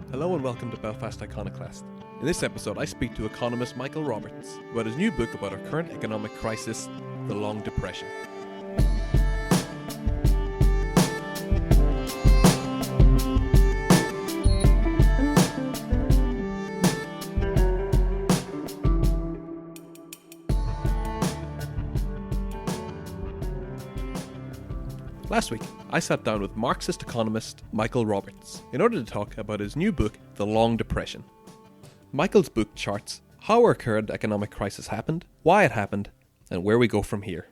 Hello and welcome to Belfast Iconoclast. In this episode I speak to economist Michael Roberts about his new book about our current economic crisis, The Long Depression. Last week, I sat down with Marxist economist Michael Roberts in order to talk about his new book, The Long Depression. Michael's book charts how our current economic crisis happened, why it happened, and where we go from here.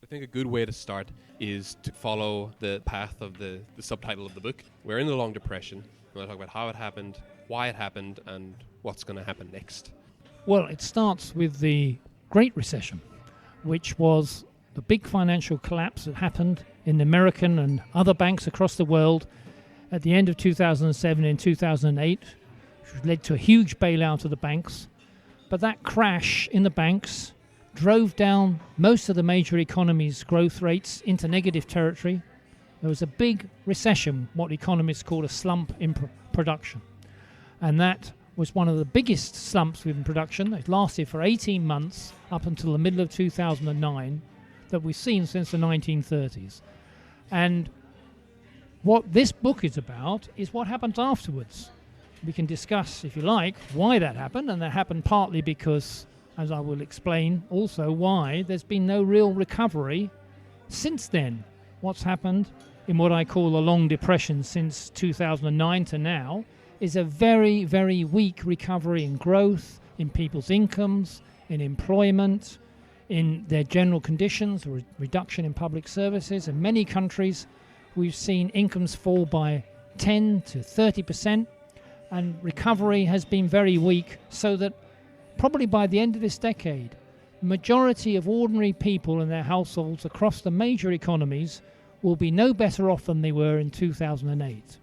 I think a good way to start is to follow the path of the subtitle of the book. We're in the Long Depression. We're going to talk about how it happened, why it happened, and what's going to happen next. Well, it starts with the Great Recession, which was the big financial collapse that happened in the American and other banks across the world at the end of 2007 and 2008, which led to a huge bailout of the banks. But that crash in the banks drove down most of the major economies' growth rates into negative territory. There was a big recession, what economists call a slump in production. And that was one of the biggest slumps within production. It lasted for 18 months up until the middle of 2009. That we've seen since the 1930s. And what this book is about is what happened afterwards. We can discuss, if you like, why that happened, and that happened partly because, as I will explain, also why there's been no real recovery since then. What's happened in what I call the Long Depression since 2009 to now is a very, very weak recovery in growth, in people's incomes, in employment, in their general conditions, a reduction in public services. In many countries, we've seen incomes fall by 10 to 30%, and recovery has been very weak, so that probably by the end of this decade, the majority of ordinary people and their households across the major economies will be no better off than they were in 2008.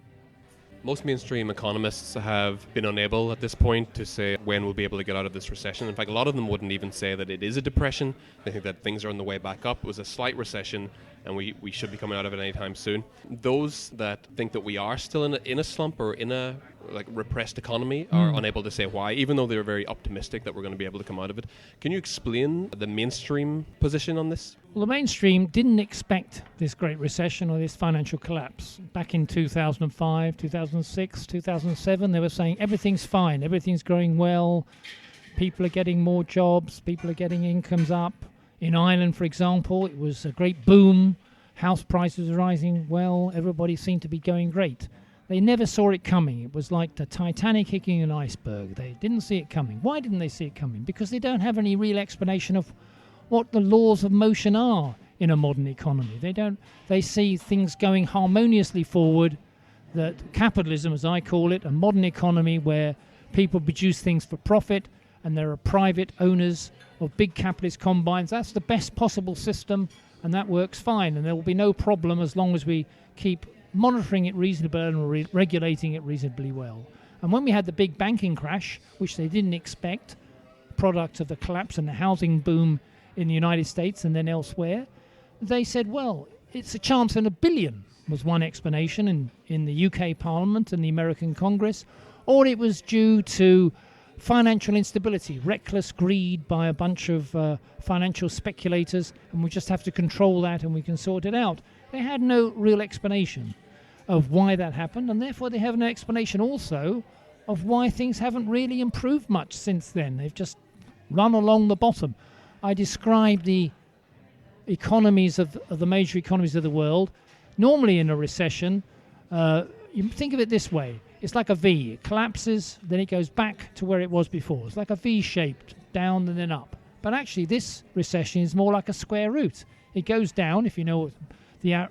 Most mainstream economists have been unable at this point to say when we'll be able to get out of this recession. In fact, a lot of them wouldn't even say that it is a depression. They think that things are on the way back up. It was a slight recession, and we should be coming out of it anytime soon. Those that think that we are still in a slump or in a repressed economy are unable to say why, even though they're very optimistic that we're going to be able to come out of it. Can you explain the mainstream position on this? Well, the mainstream didn't expect this Great Recession or this financial collapse. Back in 2005, 2006, 2007, they were saying everything's fine, everything's growing well, people are getting more jobs, people are getting incomes up. In Ireland, for example, it was a great boom, house prices were rising well, everybody seemed to be going great. They never saw it coming. It was like the Titanic hitting an iceberg. They didn't see it coming. Why didn't they see it coming? Because they don't have any real explanation of what the laws of motion are in a modern economy. They see things going harmoniously forward, that capitalism, as I call it, a modern economy where people produce things for profit and there are private owners of big capitalist combines. That's the best possible system, and that works fine, and there will be no problem as long as we keep monitoring it reasonably and regulating it reasonably well. And when we had the big banking crash, which they didn't expect, product of the collapse and the housing boom in the United States and then elsewhere, they said, well, it's a chance in a billion, was one explanation in the UK Parliament and the American Congress, or it was due to financial instability, reckless greed by a bunch of financial speculators, and we just have to control that and we can sort it out. They had no real explanation of why that happened, and therefore they have no explanation also of why things haven't really improved much since then. They've just run along the bottom. I describe the economies of the major economies of the world. Normally in a recession, you think of it this way. It's like a V. It collapses, then it goes back to where it was before. It's like a V-shaped, down and then up. But actually this recession is more like a square root. It goes down, if you know what the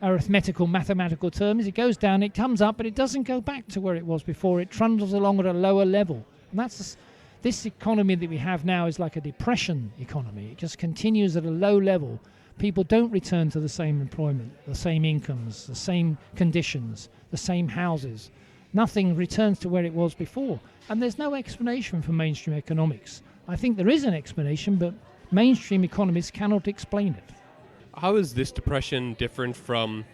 arithmetical, mathematical term is. It goes down, it comes up, but it doesn't go back to where it was before. It trundles along at a lower level. And that's this economy that we have now is like a depression economy. It just continues at a low level. People don't return to the same employment, the same incomes, the same conditions, the same houses. Nothing returns to where it was before. And there's no explanation for mainstream economics. I think there is an explanation, but mainstream economists cannot explain it. How is this depression different from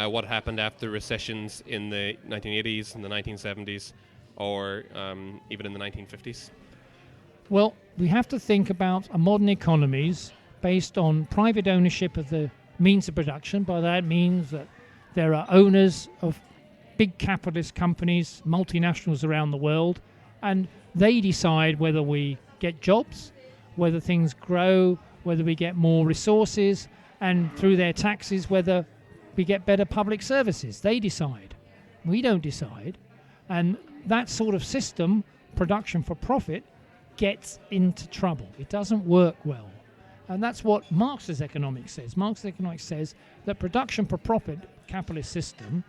what happened after recessions in the 1980s and the 1970s, or even in the 1950s? Well, we have to think about a modern economies based on private ownership of the means of production. By that means that there are owners of big capitalist companies, multinationals around the world, and they decide whether we get jobs, whether things grow, whether we get more resources, and through their taxes, whether we get better public services. They decide. We don't decide. And that sort of system, production for profit, gets into trouble. It doesn't work well. And that's what Marxist economics says. Marxist economics says that production for profit capitalist system,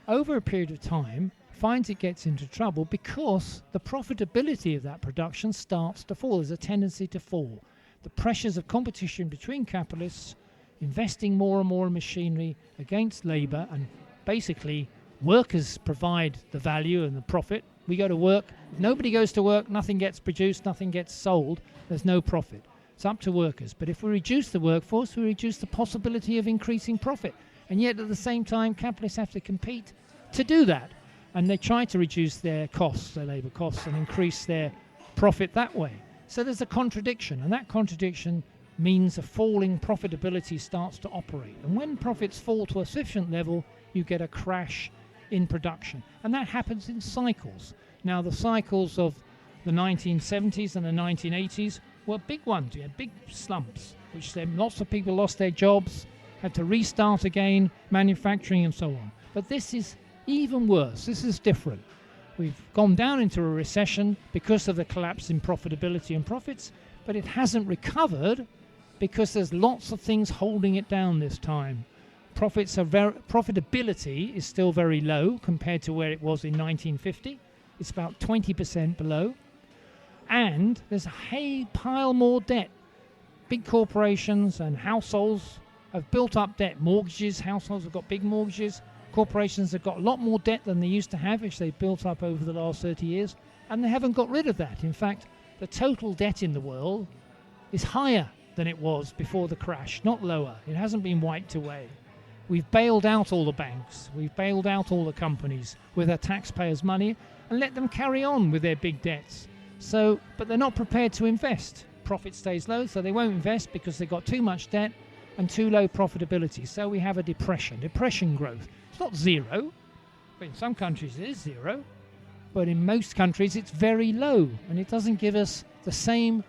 over a period of time, finds it gets into trouble because the profitability of that production starts to fall. There's a tendency to fall. The pressures of competition between capitalists, investing more and more in machinery against labour, and basically workers provide the value and the profit. We go to work. If nobody goes to work, nothing gets produced, nothing gets sold. There's no profit. It's up to workers. But if we reduce the workforce, we reduce the possibility of increasing profit. And yet at the same time, capitalists have to compete to do that. And they try to reduce their costs, their labour costs, and increase their profit that way. So there's a contradiction, and that contradiction means a falling profitability starts to operate. And when profits fall to a sufficient level, you get a crash in production. And that happens in cycles. Now, the cycles of the 1970s and the 1980s were big ones. You had big slumps, which then lots of people lost their jobs, had to restart again, manufacturing and so on. But this is even worse. This is different. We've gone down into a recession because of the collapse in profitability and profits, but it hasn't recovered because there's lots of things holding it down this time. Profitability is still very low compared to where it was in 1950. It's about 20% below. And there's a pile more debt. Big corporations and households have built up debt. Mortgages, households have got big mortgages. Corporations have got a lot more debt than they used to have, which they've built up over the last 30 years, and they haven't got rid of that. In fact, the total debt in the world is higher than it was before the crash, not lower. It hasn't been wiped away. We've bailed out all the banks. We've bailed out all the companies with our taxpayers' money and let them carry on with their big debts. So, but they're not prepared to invest. Profit stays low, so they won't invest because they've got too much debt and too low profitability. So we have a depression growth. It's not zero, but in some countries it is zero, but in most countries it's very low, and it doesn't give us the same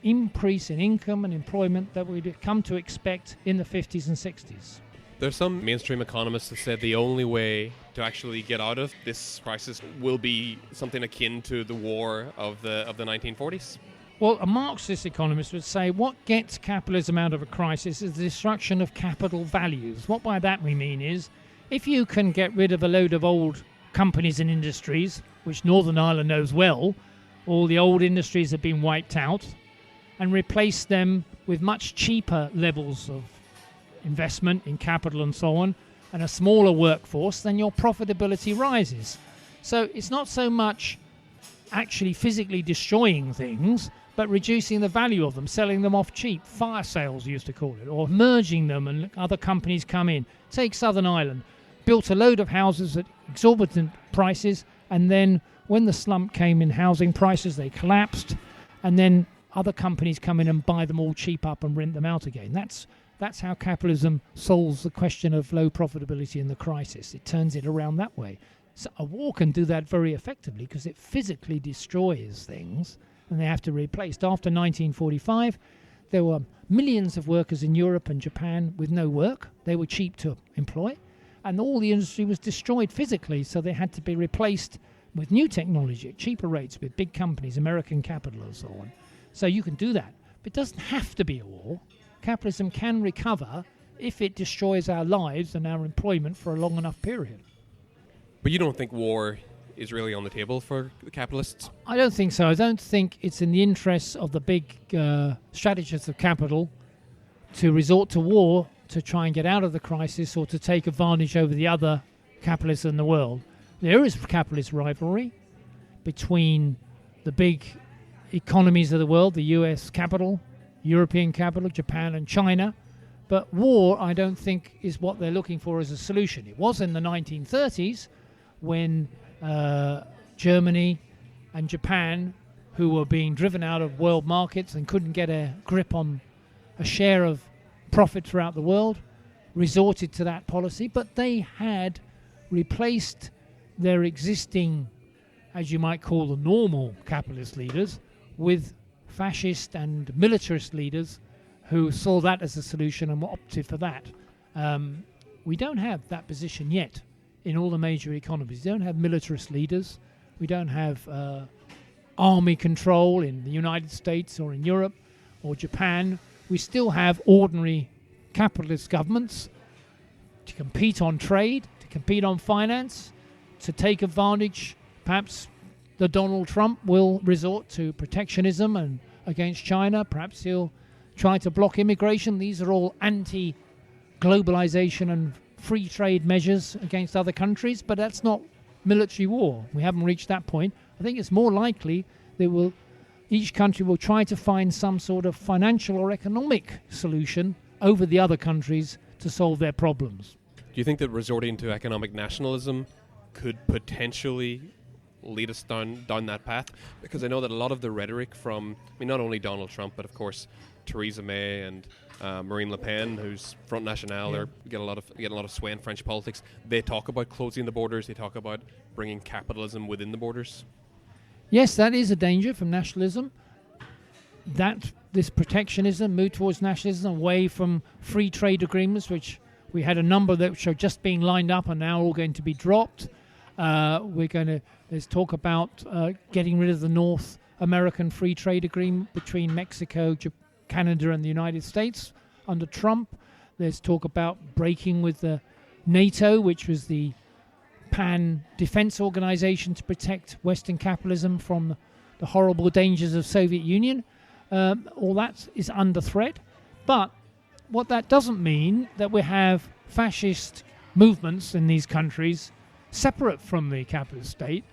increase in income and employment that we'd come to expect in the 50s and 60s. There's some mainstream economists that said the only way to actually get out of this crisis will be something akin to the war of the 1940s. Well, a Marxist economist would say what gets capitalism out of a crisis is the destruction of capital values. What by that we mean is, if you can get rid of a load of old companies and industries, which Northern Ireland knows well, all the old industries have been wiped out, and replace them with much cheaper levels of investment in capital and so on, and a smaller workforce, then your profitability rises. So it's not so much actually physically destroying things, but reducing the value of them, selling them off cheap, fire sales used to call it, or merging them and other companies come in. Take Southern Ireland, built a load of houses at exorbitant prices, and then when the slump came in housing prices, they collapsed, and then other companies come in and buy them all cheap up and rent them out again. That's how capitalism solves the question of low profitability in the crisis. It turns it around that way. So a war can do that very effectively because it physically destroys things, and they have to replace. After 1945, there were millions of workers in Europe and Japan with no work. They were cheap to employ, and all the industry was destroyed physically, so they had to be replaced with new technology at cheaper rates with big companies, American capital and so on. So you can do that. But it doesn't have to be a war. Capitalism can recover if it destroys our lives and our employment for a long enough period. But you don't think war is really on the table for the capitalists? I don't think so. I don't think it's in the interests of the big strategists of capital to resort to war to try and get out of the crisis or to take advantage over the other capitalists in the world. There is capitalist rivalry between the big economies of the world, the US capital, European capital, Japan and China. But war, I don't think, is what they're looking for as a solution. It was in the 1930s when Germany and Japan, who were being driven out of world markets and couldn't get a grip on a share of profit throughout the world, resorted to that policy. But they had replaced their existing, as you might call the normal capitalist leaders, with fascist and militarist leaders who saw that as a solution and opted for that. We don't have that position yet in all the major economies. We don't have militarist leaders. We don't have army control in the United States or in Europe or Japan. We still have ordinary capitalist governments to compete on trade, to compete on finance, to take advantage. Perhaps the Donald Trump will resort to protectionism and against China. Perhaps he'll try to block immigration. These are all anti-globalization and free trade measures against other countries, but that's not military war. We haven't reached that point. I think it's more likely that each country will try to find some sort of financial or economic solution over the other countries to solve their problems. Do you think that resorting to economic nationalism could potentially lead us down that path? Because I know that a lot of the rhetoric from, not only Donald Trump, but of course Theresa May and Marine Le Pen, who's Front National, or get a lot of sway in French politics. They talk about closing the borders. They talk about bringing capitalism within the borders. Yes, that is a danger from nationalism. That this protectionism, move towards nationalism, away from free trade agreements, which we had a number that are just being lined up and now all going to be dropped. There's talk about getting rid of the North American free trade agreement between Mexico, Canada and the United States under Trump. There's talk about breaking with the NATO, which was the pan-defense organization to protect Western capitalism from the horrible dangers of Soviet Union. All that is under threat. But what that doesn't mean that we have fascist movements in these countries separate from the capitalist state,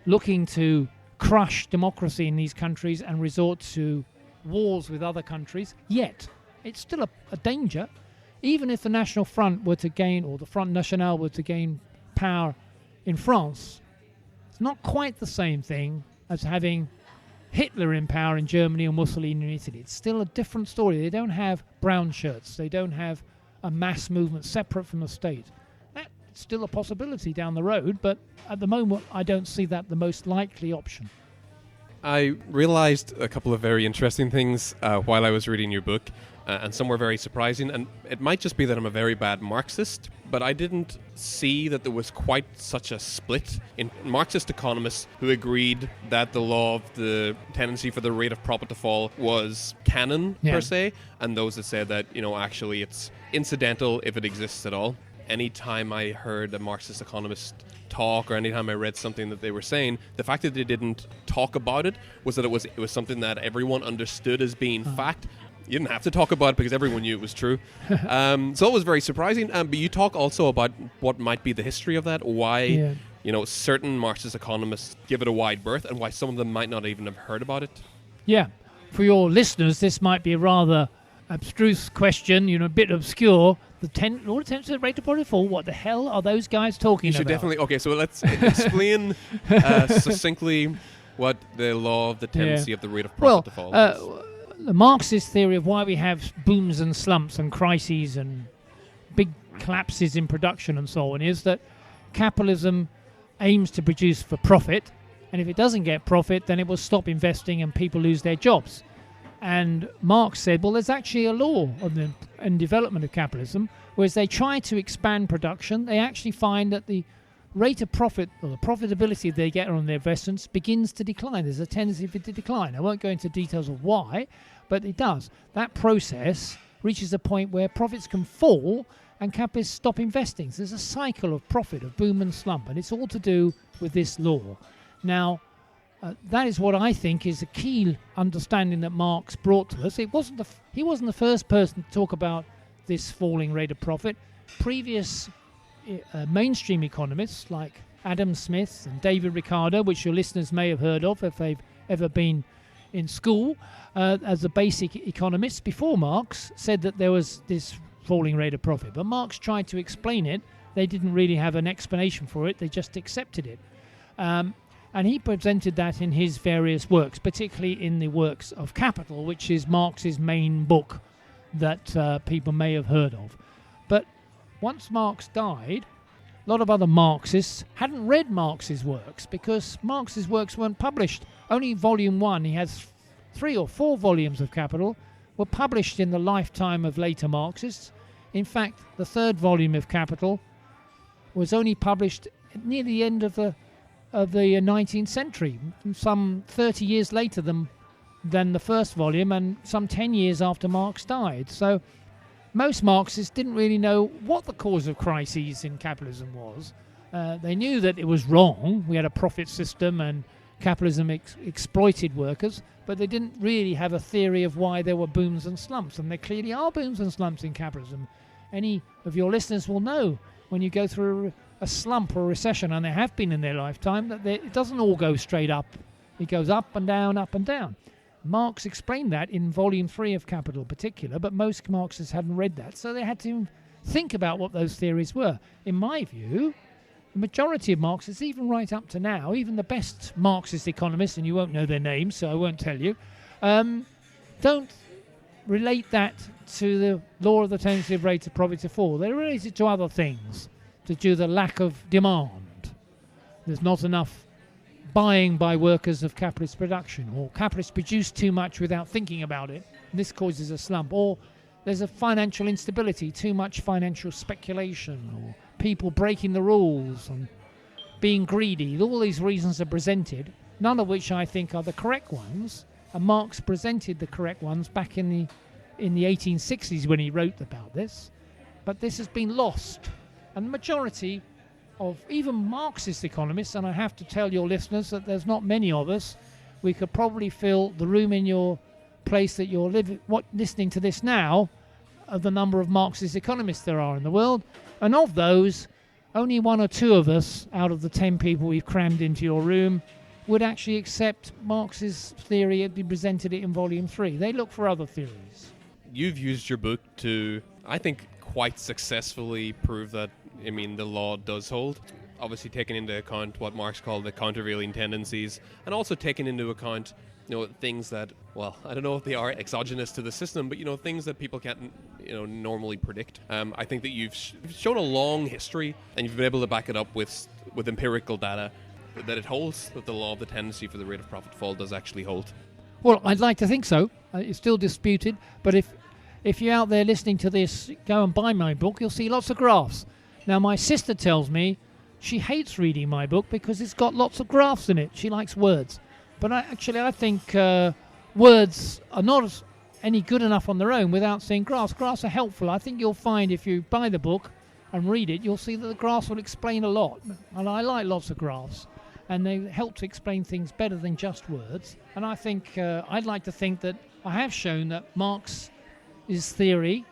looking to crush democracy in these countries and resort to wars with other countries. Yet, it's still a danger. Even if the National Front were to gain, or the Front National were to gain power in France, it's not quite the same thing as having Hitler in power in Germany or Mussolini in Italy. It's still a different story. They don't have brown shirts. They don't have a mass movement separate from the state. That's still a possibility down the road, but at the moment I don't see that the most likely option. I realized a couple of very interesting things while I was reading your book, and some were very surprising. And it might just be that I'm a very bad Marxist, but I didn't see that there was quite such a split in Marxist economists who agreed that the law of the tendency for the rate of profit to fall was canon per se, and those that said that, actually it's incidental if it exists at all. Anytime I heard a Marxist economist talk, or anytime I read something that they were saying, the fact that they didn't talk about it was that it was something that everyone understood as being fact. You didn't have to talk about it because everyone knew it was true. So it was very surprising. But you talk also about what might be the history of that, why certain Marxist economists give it a wide berth, and why some of them might not even have heard about it. Yeah, for your listeners, this might be a rather abstruse question, a bit obscure. The 10% rate of profit fall. What the hell are those guys talking about? You should definitely. Okay, so let's explain succinctly what the law of the tendency of the rate of profit to fall is. The Marxist theory of why we have booms and slumps and crises and big collapses in production and so on is that capitalism aims to produce for profit, and if it doesn't get profit, then it will stop investing and people lose their jobs. And Marx said, well, there's actually a law in development of capitalism, whereas they try to expand production, they actually find that the rate of profit, or the profitability they get on their investments, begins to decline. There's a tendency for it to decline. I won't go into details of why, but it does. That process reaches a point where profits can fall and capitalists stop investing. So there's a cycle of profit, of boom and slump, and it's all to do with this law. Now, that is what I think is a key understanding that Marx brought to us. He wasn't the first person to talk about this falling rate of profit. Previous mainstream economists like Adam Smith and David Ricardo, which your listeners may have heard of if they've ever been in school, as the basic economists before Marx, said that there was this falling rate of profit. But Marx tried to explain it. They didn't really have an explanation for it. They just accepted it. And he presented that in his various works, particularly in the works of Capital, which is Marx's main book that people may have heard of. But once Marx died, a lot of other Marxists hadn't read Marx's works because Marx's works weren't published. Only volume 1, he has 3 or 4 volumes of Capital, were published in the lifetime of later Marxists. In fact, the 3rd volume of Capital was only published near the end of the 19th century, some 30 years later than the first volume, and some 10 years after Marx died. So most Marxists didn't really know what the cause of crises in capitalism was. They knew that it was wrong. We had a profit system and capitalism exploited workers, but they didn't really have a theory of why there were booms and slumps, and there clearly are booms and slumps in capitalism. Any of your listeners will know when you go through a slump or a recession, and there have been in their lifetime, that it doesn't all go straight up. It goes up and down, up and down. Marx explained that in volume 3 of Capital in particular, but most Marxists hadn't read that, so they had to think about what those theories were. In my view, the majority of Marxists, even right up to now, even the best Marxist economists, and you won't know their names, so I won't tell you, don't relate that to the law of the tendency of rate of profit to fall. They relate it to other things, to do the lack of demand. There's not enough buying by workers of capitalist production, or capitalists produce too much without thinking about it, and this causes a slump, or there's a financial instability, too much financial speculation, or people breaking the rules and being greedy. All these reasons are presented, none of which I think are the correct ones, and Marx presented the correct ones back in the 1860s when he wrote about this, but this has been lost. And the majority of even Marxist economists, and I have to tell your listeners that there's not many of us, we could probably fill the room in your place that you're listening to this now, of the number of Marxist economists there are in the world. And of those, only 1 or 2 of us out of the 10 people we've crammed into your room would actually accept Marx's theory as he presented it in volume 3. They look for other theories. You've used your book to, I think, quite successfully prove that, the law does hold. Obviously taking into account what Marx called the countervailing tendencies, and also taking into account, things that, well, I don't know if they are exogenous to the system, but, things that people can't, normally predict. I think that you've shown a long history, and you've been able to back it up with empirical data, that it holds, that the law of the tendency for the rate of profit fall does actually hold. Well, I'd like to think so. It's still disputed, but if you're out there listening to this, go and buy my book, you'll see lots of graphs. Now, my sister tells me she hates reading my book because it's got lots of graphs in it. She likes words. But I think words are not any good enough on their own without seeing graphs. Graphs are helpful. I think you'll find if you buy the book and read it, you'll see that the graphs will explain a lot. And I like lots of graphs. And they help to explain things better than just words. And I think I'd like to think that I have shown that Marx's theory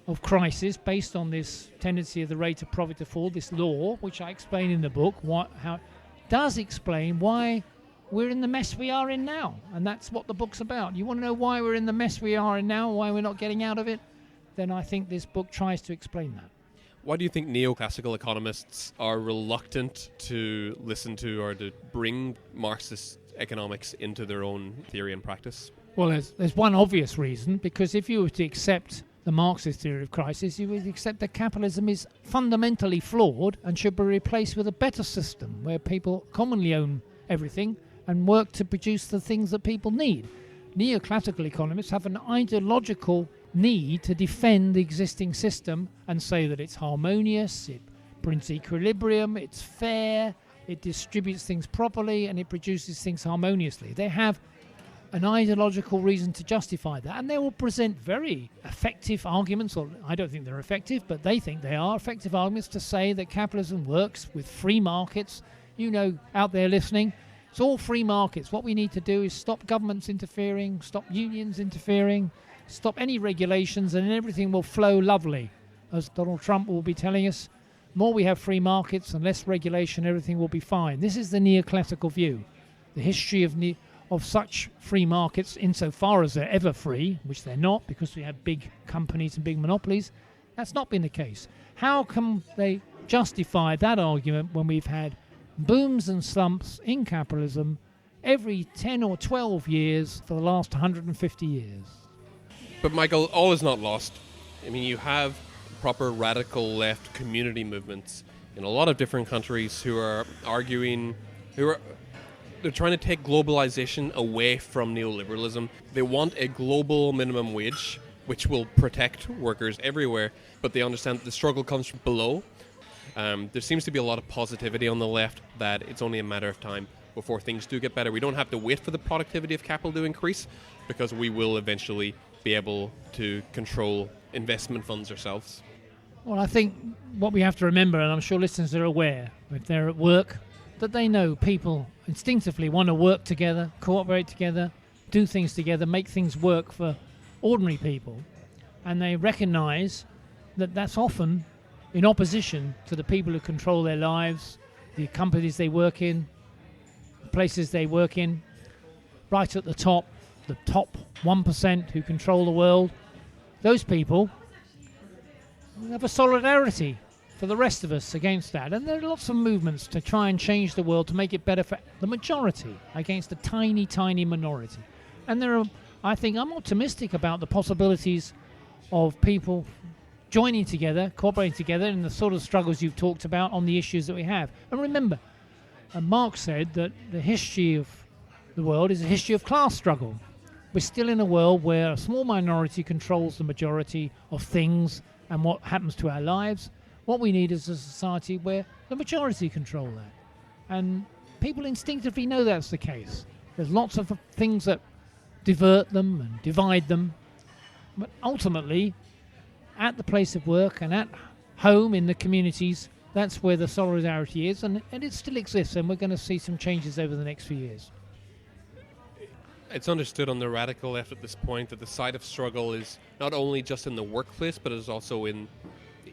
of crisis, based on this tendency of the rate of profit to fall, this law, which I explain in the book, how does explain why we're in the mess we are in now. And that's what the book's about. You want to know why we're in the mess we are in now, why we're not getting out of it? Then I think this book tries to explain that. Why do you think neoclassical economists are reluctant to listen to or to bring Marxist economics into their own theory and practice? Well, there's one obvious reason, because if you were to accept the Marxist theory of crisis, you would accept that capitalism is fundamentally flawed and should be replaced with a better system where people commonly own everything and work to produce the things that people need. Neoclassical economists have an ideological need to defend the existing system and say that it's harmonious, it brings equilibrium, it's fair, it distributes things properly, and it produces things harmoniously. They have an ideological reason to justify that, and they will present very effective arguments, or I don't think they're effective, but they think they are effective arguments to say that capitalism works with free markets. Out there listening, it's all free markets. What we need to do is stop governments interfering, stop unions interfering, stop any regulations, and everything will flow lovely. As Donald Trump will be telling us, the more we have free markets and less regulation, everything will be fine. This is the neoclassical view. The history of such free markets, insofar as they're ever free, which they're not because we have big companies and big monopolies, That's not been the case. How can they justify that argument when we've had booms and slumps in capitalism every 10 or 12 years for the last 150 years? But Michael, all is not lost. I mean, you have proper radical left community movements in a lot of different countries who are arguing, they're trying to take globalization away from neoliberalism. They want a global minimum wage, which will protect workers everywhere, but they understand that the struggle comes from below. There seems to be a lot of positivity on the left that it's only a matter of time before things do get better. We don't have to wait for the productivity of capital to increase, because we will eventually be able to control investment funds ourselves. Well, I think what we have to remember, and I'm sure listeners are aware, if they're at work, that they know people instinctively want to work together, cooperate together, do things together, make things work for ordinary people. And they recognise that that's often in opposition to the people who control their lives, the companies they work in, the places they work in, right at the top 1% who control the world. Those people have a solidarity for the rest of us against that. And there are lots of movements to try and change the world to make it better for the majority against the tiny, tiny minority. And I'm optimistic about the possibilities of people joining together, cooperating together in the sort of struggles you've talked about on the issues that we have. And remember, Marx said that the history of the world is a history of class struggle. We're still in a world where a small minority controls the majority of things and what happens to our lives. What we need is a society where the majority control that. And people instinctively know that's the case. There's lots of things that divert them and divide them. But ultimately, at the place of work and at home in the communities, that's where the solidarity is, and it still exists, and we're going to see some changes over the next few years. It's understood on the radical left at this point that the side of struggle is not only just in the workplace, but is also in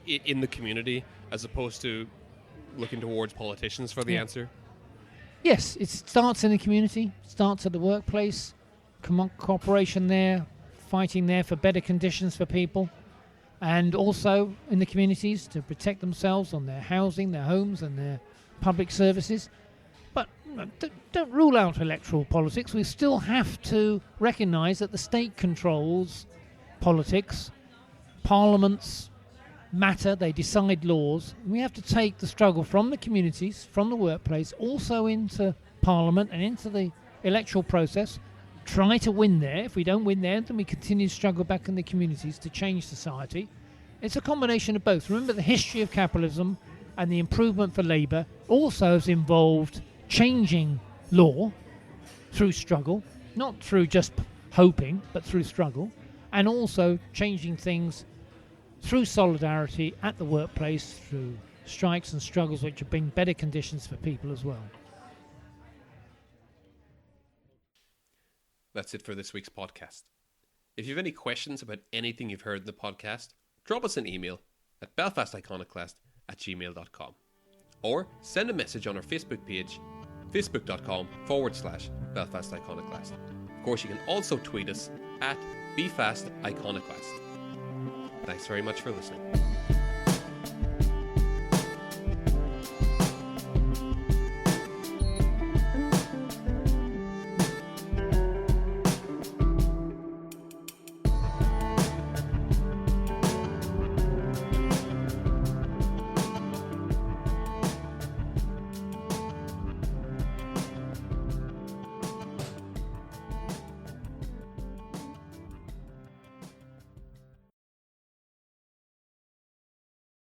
the community, as opposed to looking towards politicians for the answer. Yes, it starts in the community, starts at the workplace, cooperation there, fighting there for better conditions for people, and also in the communities to protect themselves on their housing, their homes, and their public services. But don't rule out electoral politics. We still have to recognise that the state controls politics. Parliaments matter. They decide laws. We have to take the struggle from the communities, from the workplace, also into Parliament and into the electoral process. Try to win there. If we don't win there, then we continue to struggle back in the communities to change society. It's a combination of both. Remember, the history of capitalism and the improvement for labour also has involved changing law through struggle, not through just hoping, but through struggle, and also changing things through solidarity at the workplace, through strikes and struggles which bring better conditions for people as well. That's it for this week's podcast. If you have any questions about anything you've heard in the podcast, drop us an email at belfasticonoclast@gmail.com or send a message on our Facebook page, facebook.com/BelfastIconoclast. Of course, you can also tweet us at BeFastIconoclast. Thanks very much for listening.